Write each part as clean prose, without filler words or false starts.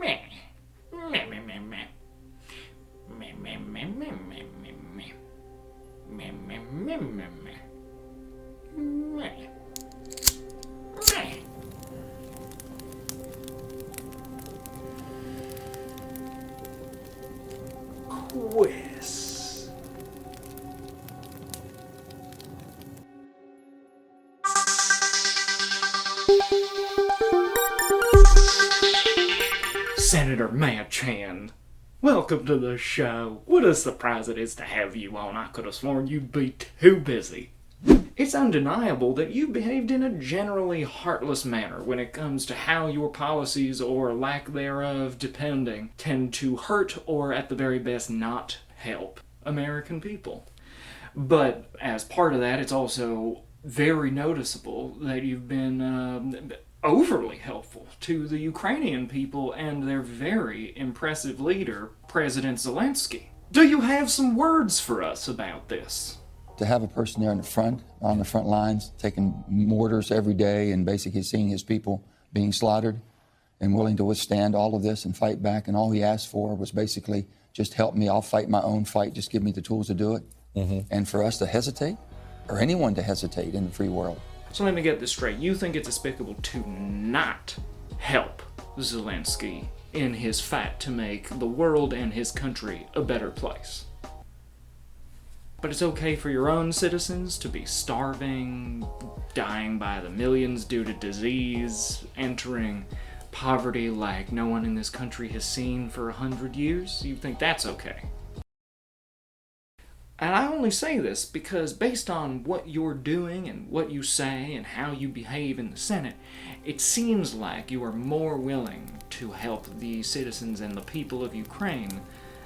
Meh. Meh, meh, meh, meh. Meh, meh, meh, meh, meh, meh, meh. Meh, meh, meh, meh, meh. Meh. Meh. Kwiss. Senator Manchin, welcome to the show. What a surprise it is to have you on. I could have sworn you'd be too busy. It's undeniable that you've behaved in a generally heartless manner when it comes to how your policies, or lack thereof, depending, tend to hurt or, at the very best, not help American people. But as part of that, it's also very noticeable that you've been overly helpful to the Ukrainian people and their very impressive leader, President Zelensky. Do you have some words for us about this? To have a person there in the front, on the front lines, taking mortars every day and basically seeing his people being slaughtered and willing to withstand all of this and fight back, and all he asked for was basically, just help me, I'll fight my own fight, just give me the tools to do it. And for us to hesitate, or anyone to hesitate in the free world. So let me get this straight. You think it's despicable to not help Zelensky in his fight to make the world and his country a better place? But it's okay for your own citizens to be starving, dying by the millions due to disease, entering poverty like no one in this country has seen for 100 years? You think that's okay? And I only say this because based on what you're doing and what you say and how you behave in the Senate, it seems like you are more willing to help the citizens and the people of Ukraine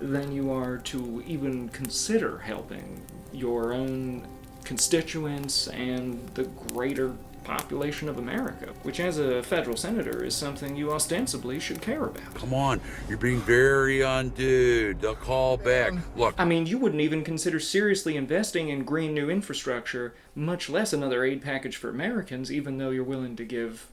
than you are to even consider helping your own constituents and the greater population of America, which as a federal senator is something you ostensibly should care about. Come on, you're being very undude. They'll call back. Look, I mean, you wouldn't even consider seriously investing in green new infrastructure, much less another aid package for Americans, even though you're willing to give,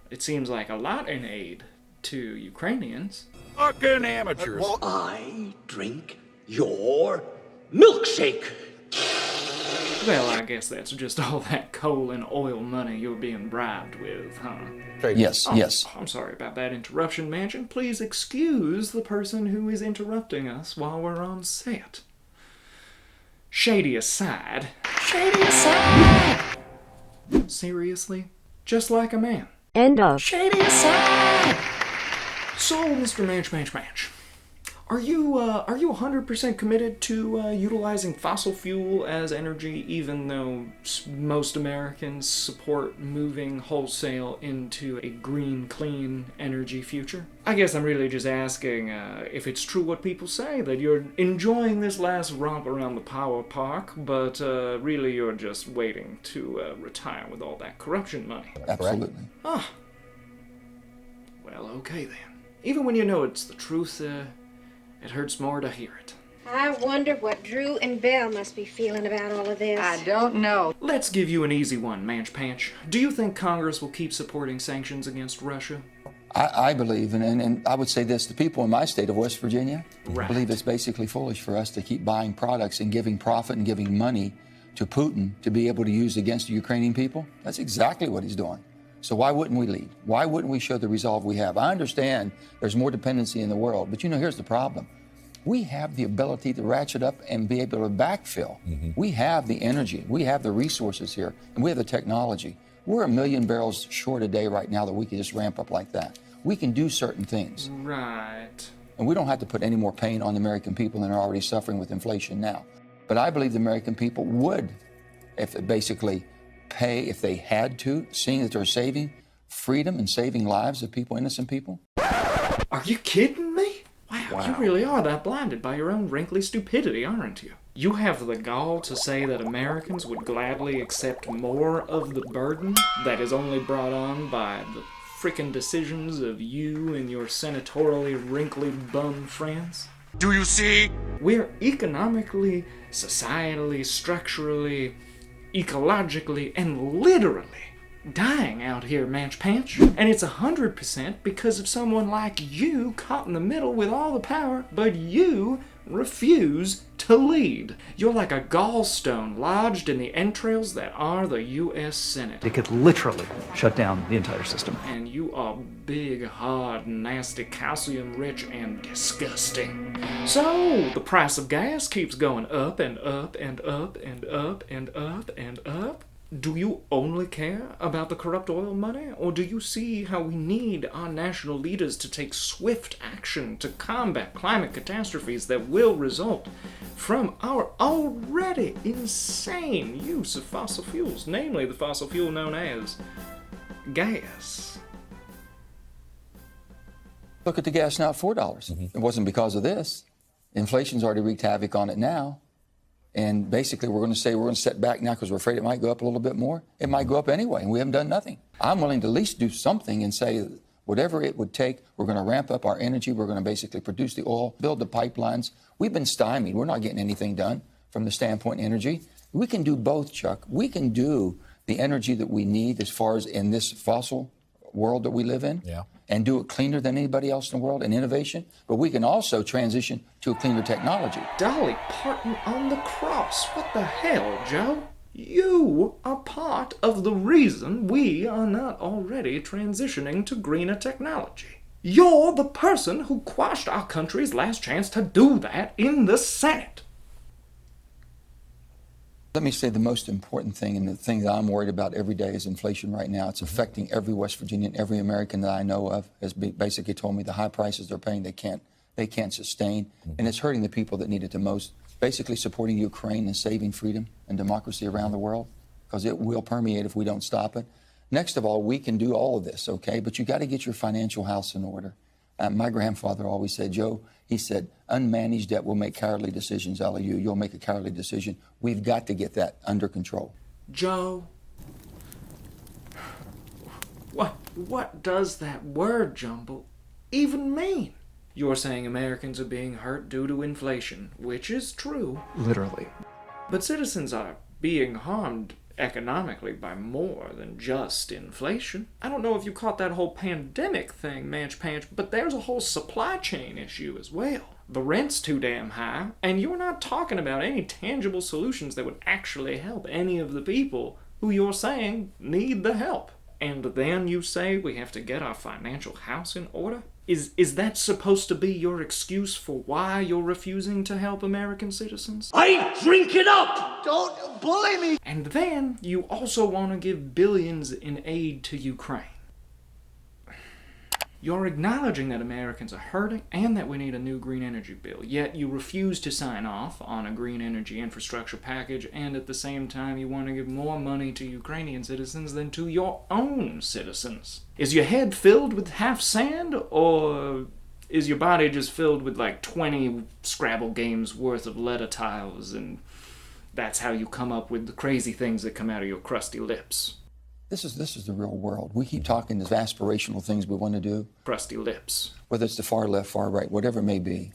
it seems like, a lot in aid to Ukrainians. fucking amateurs. I drink your milkshake. Well, I guess that's just all that coal and oil money you're being bribed with, huh? Yes, yes. I'm sorry about that interruption, Manchin. Please excuse the person who is interrupting us while we're on set. Shady aside. Shady aside! Seriously? Just like a man. End of. Shady aside! So, Mr. Manch, are you 100% committed to utilizing fossil fuel as energy, even though most Americans support moving wholesale into a green, clean energy future? I guess I'm really just asking if it's true what people say, that you're enjoying this last romp around the power park, but really you're just waiting to retire with all that corruption money. Absolutely. Ah. Well, okay then. Even when you know it's the truth, it hurts more to hear it. I wonder what Drew and Belle must be feeling about all of this. I don't know. Let's give you an easy one, Manch. Do you think Congress will keep supporting sanctions against Russia? I believe, and I would say this, the people in my state of West Virginia Right. believe it's basically foolish for us to keep buying products and giving profit and giving money to Putin to be able to use against the Ukrainian people. That's exactly what he's doing. So why wouldn't we lead? Why wouldn't we show the resolve we have? I understand there's more dependency in the world, but here's the problem. We have the ability to ratchet up and be able to backfill. We have the energy, we have the resources here, and we have the technology. We're 1 million barrels short a day right now that we can just ramp up like that. We can do certain things. Right. And we don't have to put any more pain on the American people than are already suffering with inflation now. But I believe the American people would, if they basically pay, if they had to, seeing that they're saving freedom and saving lives of people, innocent people. Are you kidding me? Wow, you really are that blinded by your own wrinkly stupidity, aren't you? You have the gall to say that Americans would gladly accept more of the burden that is only brought on by the frickin' decisions of you and your senatorially wrinkly bum friends? Do you see? We're economically, societally, structurally, ecologically, and literally dying out here, Manch Panch. And it's 100% because of someone like you caught in the middle with all the power, but you refuse to lead. You're like a gallstone lodged in the entrails that are the U.S. Senate. It could literally shut down the entire system. And you are big, hard, nasty, calcium-rich, and disgusting. So, the price of gas keeps going up and up and up and up and up and up. Do you only care about the corrupt oil money, or do you see how we need our national leaders to take swift action to combat climate catastrophes that will result from our already insane use of fossil fuels, namely the fossil fuel known as gas? Look at the gas now at $4. It wasn't because of this. Inflation's already wreaked havoc on it now. And basically, we're going to say we're going to set back now because we're afraid it might go up a little bit more. It might go up anyway, and we haven't done nothing. I'm willing to at least do something and say whatever it would take, we're going to ramp up our energy. We're going to basically produce the oil, build the pipelines. We've been stymied. We're not getting anything done from the standpoint of energy. We can do both, Chuck. We can do the energy that we need as far as in this fossil world that we live in. Yeah. And do it cleaner than anybody else in the world and innovation, but we can also transition to a cleaner technology. Dolly Parton on the cross. What the hell, Joe? You are part of the reason we are not already transitioning to greener technology. You're the person who quashed our country's last chance to do that in the Senate. Let me say the most important thing, and the thing that I'm worried about every day is inflation right now. It's affecting every West Virginian, every American that I know of has basically told me the high prices they're paying they can't sustain, and it's hurting the people that need it the most. Basically supporting Ukraine and saving freedom and democracy around the world, because it will permeate if we don't stop it. Next of all, we can do all of this, okay? But you got to get your financial house in order. My grandfather always said, Joe, he said, unmanaged debt will make cowardly decisions out of you. You'll make a cowardly decision. We've got to get that under control. Joe, what does that word jumble even mean? You're saying Americans are being hurt due to inflation, which is true. Literally. But citizens are being harmed economically by more than just inflation. I don't know if you caught that whole pandemic thing, Manch Panch, but there's a whole supply chain issue as well. The rent's too damn high, and you're not talking about any tangible solutions that would actually help any of the people who you're saying need the help. And then you say we have to get our financial house in order? Is that supposed to be your excuse for why you're refusing to help American citizens? I drink it up! Don't bully me! And then you also want to give billions in aid to Ukraine. You're acknowledging that Americans are hurting and that we need a new green energy bill, yet you refuse to sign off on a green energy infrastructure package, and at the same time you want to give more money to Ukrainian citizens than to your own citizens. Is your head filled with half sand, or is your body just filled with like 20 Scrabble games worth of letter tiles, and that's how you come up with the crazy things that come out of your crusty lips? This is the real world. We keep talking these aspirational things we want to do. Crusty lips. Whether it's the far left, far right, whatever it may be.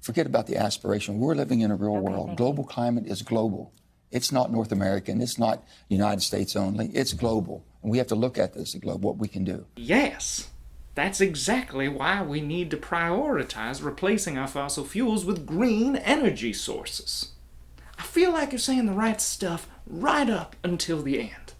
Forget about the aspiration. We're living in a real world. Global climate is global. It's not North American. It's not United States only. It's global. And we have to look at this as global, what we can do. Yes. That's exactly why we need to prioritize replacing our fossil fuels with green energy sources. I feel like you're saying the right stuff right up until the end.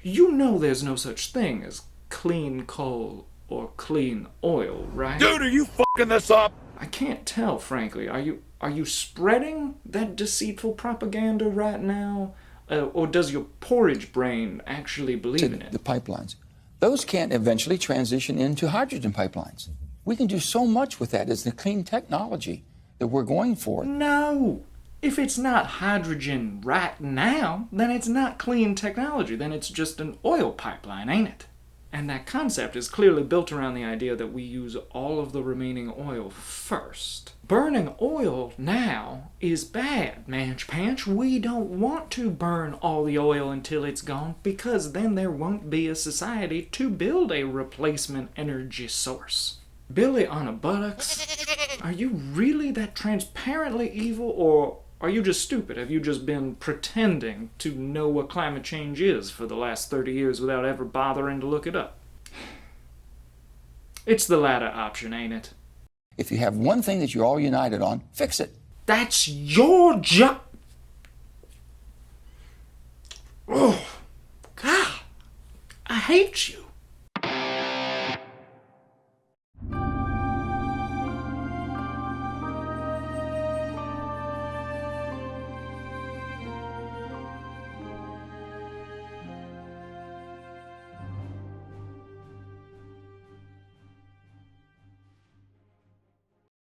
You know there's no such thing as clean coal or clean oil, right? Dude, are you fucking this up? I can't tell, frankly. Are you spreading that deceitful propaganda right now? Or does your porridge brain actually believe in it? The pipelines. Those can't eventually transition into hydrogen pipelines. We can do so much with that as the clean technology that we're going for. No! If it's not hydrogen right now, then it's not clean technology. Then it's just an oil pipeline, ain't it? And that concept is clearly built around the idea that we use all of the remaining oil first. Burning oil now is bad, Manch Panch. We don't want to burn all the oil until it's gone, because then there won't be a society to build a replacement energy source. Billy on a buttocks, are you really that transparently evil, or Are you just stupid? Have you just been pretending to know what climate change is for the last 30 years without ever bothering to look it up? It's the latter option, ain't it? If you have one thing that you're all united on, fix it. That's your job. Oh, God, I hate you.